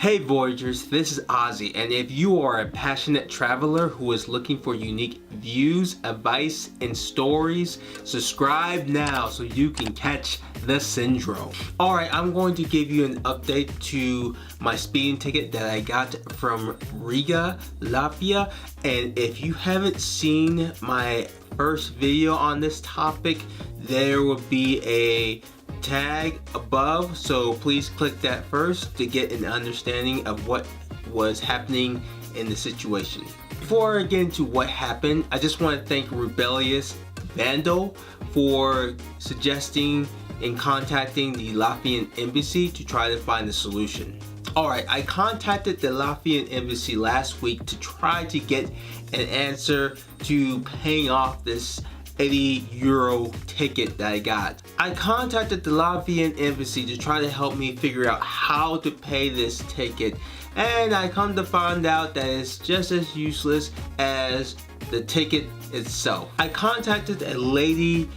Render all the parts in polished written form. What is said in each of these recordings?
Hey Voyagers, this is Ozzy, and if you are a passionate traveler who is looking for unique views, advice, and stories, subscribe now so you can catch the syndrome. Alright, I'm going to give you an update to my speeding ticket that I got from Riga Latvia, and if you haven't seen my first video on this topic, there will be a tag above, so please click that first to get an understanding of what was happening in the situation. Before I get into what happened, I just want to thank Rebellious Vandal for suggesting and contacting the Latvian embassy to try to find a solution. Alright, I contacted the Latvian embassy last week to try to get an answer to paying off this €80 ticket that I got. I contacted the Latvian embassy to try to help me figure out how to pay this ticket, and I come to find out that it's just as useless as the ticket itself. I contacted a lady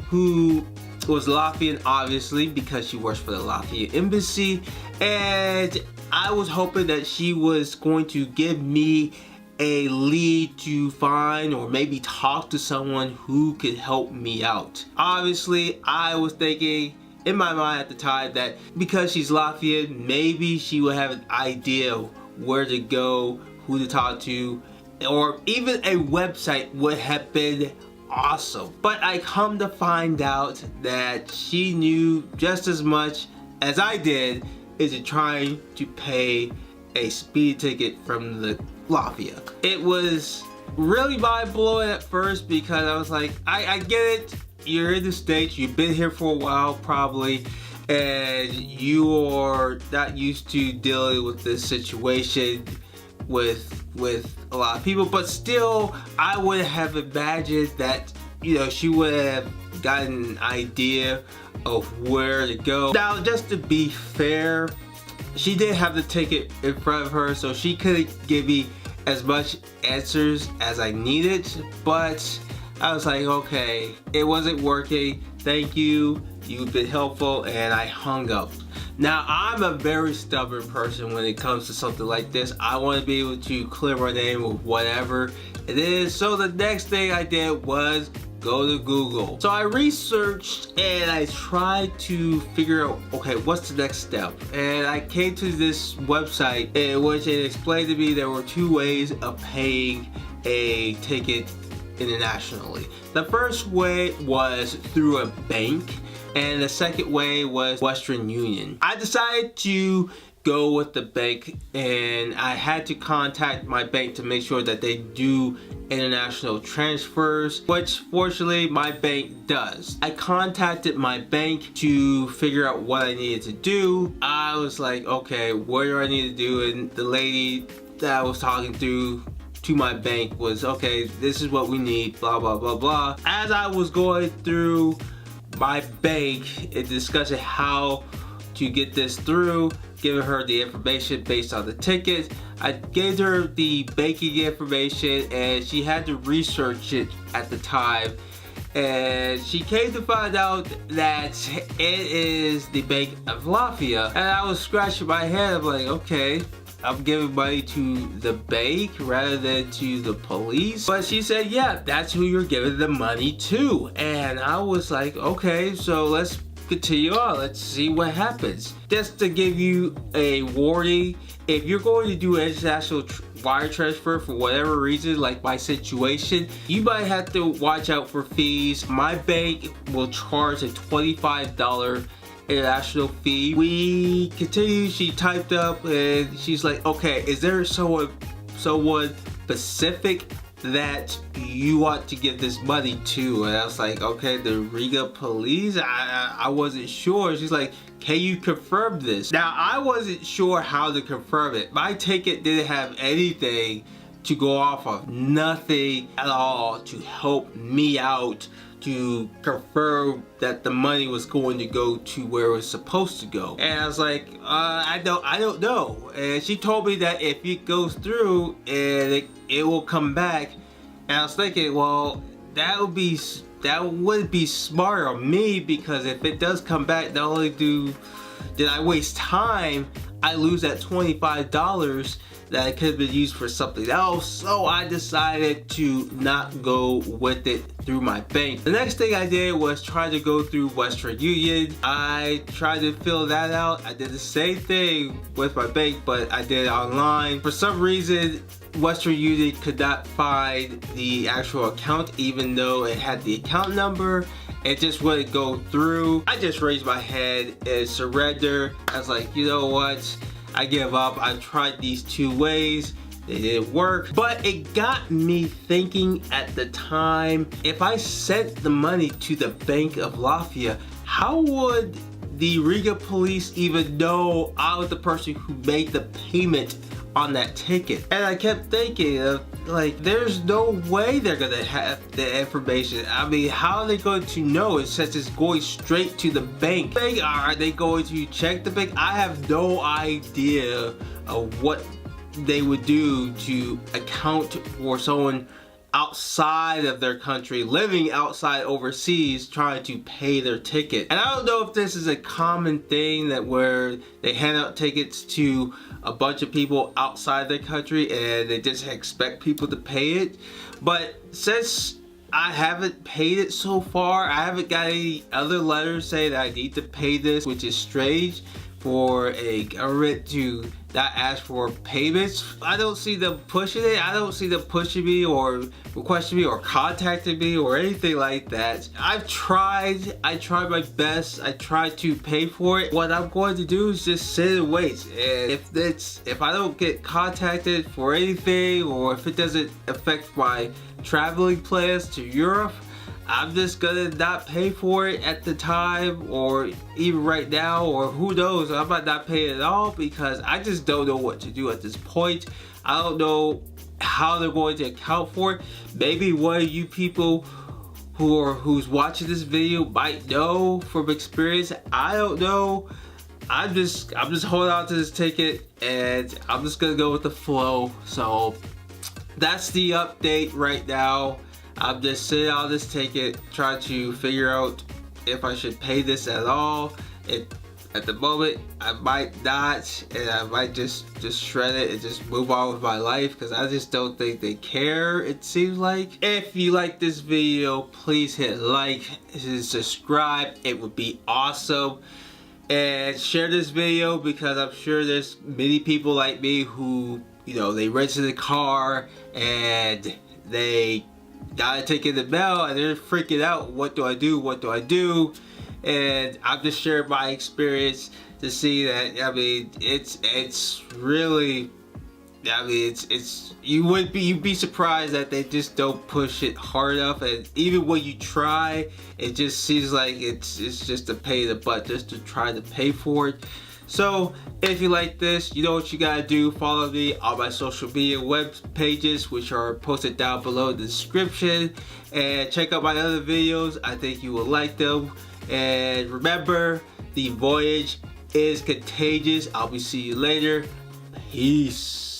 who was Latvian, obviously, because she works for the Latvian embassy, and I was hoping that she was going to give me a lead to find or maybe talk to someone who could help me out. Obviously, I was thinking in my mind at the time that because she's Latvian, maybe she would have an idea where to go, who to talk to, or even a website would have been awesome. But I come to find out that she knew just as much as I did into trying to pay a speed ticket from the Latvia. It was really mind-blowing at first because I was like, I get it, you're in the States, you've been here for a while probably, and you are not used to dealing with this situation with a lot of people, but still I would have imagined that, you know, she would have gotten an idea of where to go. Now, just to be fair, she did have the ticket in front of her, so she couldn't give me as much answers as I needed, but I was like, okay, it wasn't working, thank you, you've been helpful, and I hung up. Now, I'm a very stubborn person when it comes to something like this. I want to be able to clear my name with whatever it is, so the next thing I did was go to Google. So I researched and I tried to figure out, okay, what's the next step? And I came to this website in which it explained to me there were two ways of paying a ticket internationally. The first way was through a bank, and the second way was Western Union. I decided to go with the bank, and I had to contact my bank to make sure that they do international transfers, which fortunately my bank does. I contacted my bank to figure out what I needed to do. I was like, okay, what do I need to do? And the lady that I was talking to my bank was, okay, this is what we need, blah blah blah blah. As I was going through my bank and discussing how to get this through, giving her the information based on the ticket, I gave her the banking information and she had to research it at the time, and she came to find out that it is the Bank of Latvia. And I was scratching my head, I'm like, okay, I'm giving money to the bank rather than to the police. But she said, yeah, that's who you're giving the money to. And I was like, okay, so let's continue on, let's see what happens. Just to give you a warning, if you're going to do an international wire transfer for whatever reason, like my situation, you might have to watch out for fees. My bank will charge a $25 international fee. We continued, she typed up and she's like, okay, is there someone specific that you want to give this money to? And I was like, okay, the Riga police? I wasn't sure. She's like, can you confirm this? Now, I wasn't sure how to confirm it. My ticket didn't have anything to go off of, nothing at all to help me out to confirm that the money was going to go to where it was supposed to go. And I was like, I don't know. And she told me that if it goes through and it will come back. And I was thinking, well, that would be smart on me, because if it does come back, not only did I waste time, I lose that $25 that could have been used for something else. So I decided to not go with it through my bank. The next thing I did was try to go through Western Union. I tried to fill that out. I did the same thing with my bank, but I did it online. For some reason, Western Union could not find the actual account, even though it had the account number. It just wouldn't go through. I just raised my head and surrendered. I was like, you know what? I give up. I tried these 2 ways. They didn't work. But it got me thinking at the time, if I sent the money to the Bank of Latvia, how would the Riga police even know I was the person who made the payment on that ticket? And I kept thinking of, like, there's no way they're gonna have the information. I mean, how are they going to know it since it's going straight to the bank? Are they going to check the bank? I have no idea of what they would do to account for someone outside of their country, living outside overseas, trying to pay their ticket. And I don't know if this is a common thing that where they hand out tickets to a bunch of people outside their country and they just expect people to pay it. But since I haven't paid it so far, I haven't got any other letters saying that I need to pay this, which is strange for a government to not ask for payments. I don't see them pushing it. I don't see them pushing me or requesting me or contacting me or anything like that. I tried my best. I tried to pay for it. What I'm going to do is just sit and wait. And if I don't get contacted for anything, or if it doesn't affect my traveling plans to Europe, I'm just gonna not pay for it at the time, or even right now, or who knows, I might not pay it at all, because I just don't know what to do at this point. I don't know how they're going to account for it. Maybe one of you people who's watching this video might know from experience. I don't know. I'm just holding on to this ticket, and I'm just gonna go with the flow. So that's the update right now. I'm just sitting on this ticket, trying to figure out if I should pay this at all. At the moment, I might not, and I might just shred it and just move on with my life, because I just don't think they care, it seems like. If you like this video, please hit like and subscribe. It would be awesome. And share this video, because I'm sure there's many people like me who, you know, they rented a car and they got a ticket in the mail and they're freaking out. What do I do? What do I do? And I'm just sharing my experience to see that, I mean, it's really, I mean, you'd be surprised that they just don't push it hard enough. And even when you try, it just seems like it's just a pain in the butt just to try to pay for it. So if you like this, you know what you gotta do. Follow me on my social media web pages, which are posted down below in the description, and check out my other videos. I think you will like them. And remember, the voyage is contagious. I'll be seeing you later. Peace.